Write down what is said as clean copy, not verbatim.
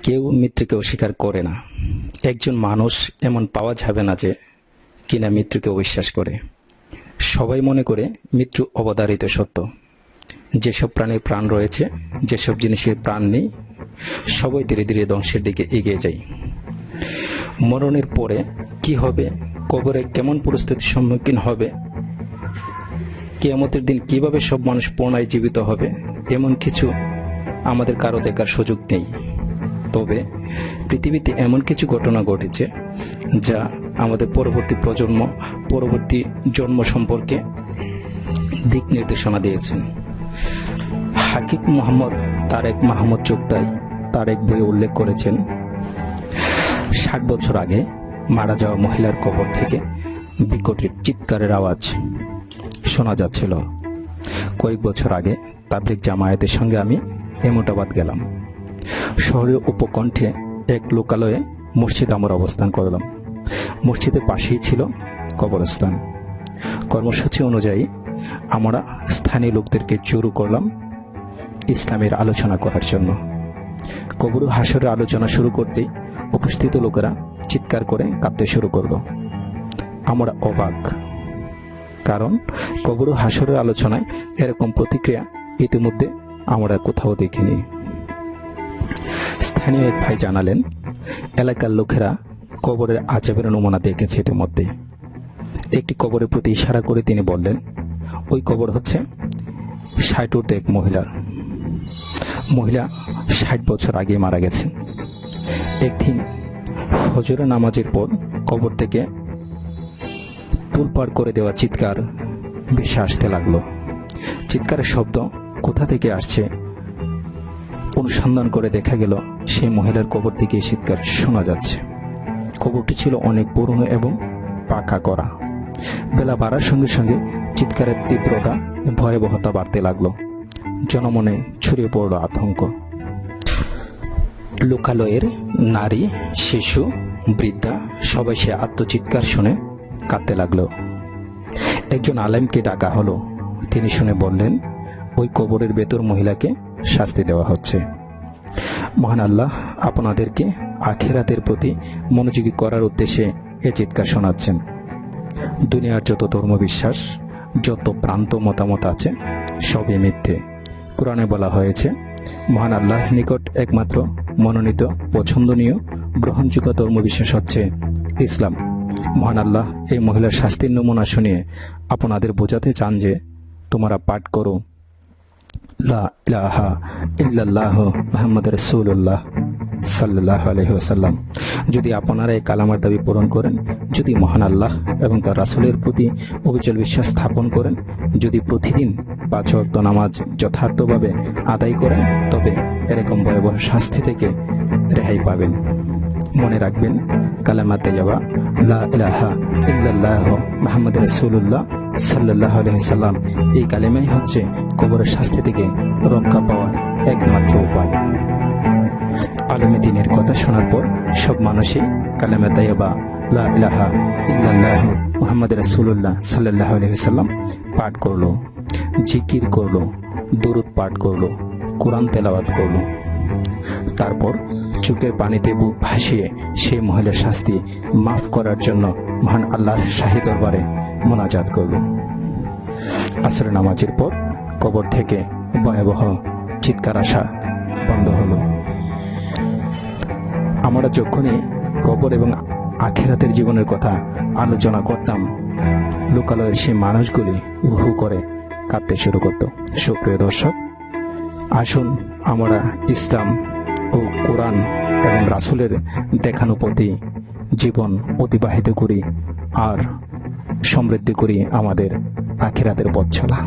কেউ মৃত্যুকে অস্বীকার করে না। একজন মানুষ এমন পাওয়া যাবে না যে কিনা মৃত্যুকে অবিশ্বাস করে। সবাই মনে করে মৃত্যু অবধারিত সত্য। যেসব প্রাণীর প্রাণ রয়েছে, যেসব জিনিসের প্রাণ নেই, সবাই ধীরে ধীরে ধ্বংসের দিকে এগিয়ে যায়। মরণের পরে কি হবে, কবরে কেমন পরিস্থিতির সম্মুখীন হবে, কিয়ামতের দিন কিভাবে সব মানুষ পুনরায় জীবিত হবে, এমন কিছু আমাদের কারো দেখার সুযোগ নেই। তবে পৃথিবীতে এমন কিছু ঘটনা ঘটেছে যা আমাদের পরবর্তী প্রজন্ম, পরবর্তী জন্ম সম্পর্কে দিক নির্দেশনা দিয়েছেন। হাকিম মোহাম্মদ তারেক মাহমুদ চোকদাই তার এক বইয়ে উল্লেখ করেছেন, 60 বছর আগে মারা যাওয়া মহিলার কবর থেকে বিকটের চিৎকারের আওয়াজ শোনা যাচ্ছিল। কয়েক বছর আগে তাবলিগ জামায়াতের সঙ্গে আমি এমোটাবাদ গেলাম। শহরের উপকণ্ঠে এক লোকালয়ে মসজিদ আমরা অবস্থান করলাম। মসজিদের পাশেই ছিল কবরস্থান। কর্মসূচি অনুযায়ী আমরা স্থানীয় লোকদেরকে জড়ো করলাম ইসলামের আলোচনা করার জন্য। কবর হাসরের আলোচনা শুরু করতেই উপস্থিত লোকেরা চিৎকার করে কাঁদতে শুরু করলো। আমরা অবাক, কারণ কবর হাসরের আলোচনায় এরকম প্রতিক্রিয়া ইতিমধ্যে আমরা কোথাও দেখিনি। স্থানীয় এক ভাই জানালেন, এলাকার লোকেরা কবরের আযাবের নমুনা দেখেছে ইতিমধ্যে। একটি কবরের প্রতি ইশারা করে তিনি বললেন, ওই কবর হচ্ছে 60 এক মহিলার। মহিলা 60 বছর আগে মারা গেছেন। একদিন ফজরের নামাজের পর কবর থেকে তুলপাড় করে দেওয়া চিৎকার ভেসে আসতে লাগলো। চিৎকারের শব্দ কোথা থেকে আসছে অনুসন্ধান করে দেখা গেল সেই মহিলার কবর থেকে চিৎকার শোনা যাচ্ছে। কবরটি ছিল অনেক পুরনো এবং পাকা করা। বেলা বাড়ার সঙ্গে সঙ্গে চিৎকারের তীব্রতা, ভয়াবহতা বাড়তে লাগলো। জনমনে ছড়িয়ে পড়ল আতঙ্ক। লোকালয়ের নারী, শিশু, বৃদ্ধা সবাই সে আত্মচিৎকার শুনে কাঁদতে লাগলো। একজন আলেমকে ডাকা হলো। তিনি শুনে বললেন, ওই কবরের ভেতর মহিলাকে শাস্তি দেওয়া হচ্ছে। মহান আল্লাহ আপনাদেরকে আখিরাতের প্রতি মনোযোগী করার উদ্দেশ্যে এ চিৎকার শোনাচ্ছেন। দুনিয়ার যত ধর্মবিশ্বাস, যত প্রান্ত মতামত আছে, সবই মিথ্যে। কোরআনে বলা হয়েছে, মহান আল্লাহর নিকট একমাত্র মনোনীত, পছন্দনীয়, গ্রহণযোগ্য ধর্মবিশ্বাস হচ্ছে ইসলাম। মহান আল্লাহ এই মহিলার শাস্তির নমুনা শুনিয়ে আপনাদের বোঝাতে চান যে তোমরা পাঠ করো, লা ইলাহা ইল্লাল্লাহু মুহাম্মাদুর রাসূলুল্লাহ সাল্লাল্লাহু আলাইহি ওয়াসাল্লাম। যদি আপনারা এই কালামার দাবি পূরণ করেন, যদি মহান আল্লাহ এবং তার রাসূলের প্রতি অবিচল বিশ্বাস স্থাপন করেন, যদি প্রতিদিন 5 ওয়াক্ত নামাজ যথার্থভাবে আদায় করেন, তবে এরকম ভয়াবহ শাস্তি থেকে রেহাই পাবেন। মনে রাখবেন, কালামা তাইয়্যিবা লা ইলাহা ইল্লাল্লাহু মুহাম্মাদুর রাসূলুল্লাহ সাল্লাল্লাহু আলাইহি ওয়াসাল্লাম, এই কালেমাই হচ্ছে কবরের শাস্তি থেকে রক্ষা পাওয়ার একমাত্র উপায়। আলেমে দ্বীনের কথা শোনার পর সব মানুষই কালেমা তাইয়্যিবা লা ইলাহা ইল্লাল্লাহু মুহাম্মাদুর রাসূলুল্লাহ সাল্লাল্লাহু আলাইহি ওয়াসাল্লাম পাঠ করলো, জিকির করলো, দুরূদ পাঠ করলো, কোরআন তেলাওয়াত করলো। তারপর চোখের পানিতে বুক ভাসিয়ে সেই মহিলার শাস্তি মাফ করার জন্য মহান আল্লাহর শাহী দরবারে মোনাজাত করল। আসরের নামাজের পর কবর থেকে ভয়াবহ চিৎকার আসা বন্ধ হলো। আমরা যখনই কবর এবং আখিরাতের জীবনের কথা আলোচনা করতাম, লোকালয়ের সেই মানুষগুলি হু করে কাঁদতে শুরু করত। সুপ্রিয় দর্শক, আসুন আমরা ইসলাম ও কোরআন এবং রাসূলের দেখানো পথে জীবন অতিবাহিত করি আর সমৃদ্ধি করি আমাদের আখিরাতের পথ চলা।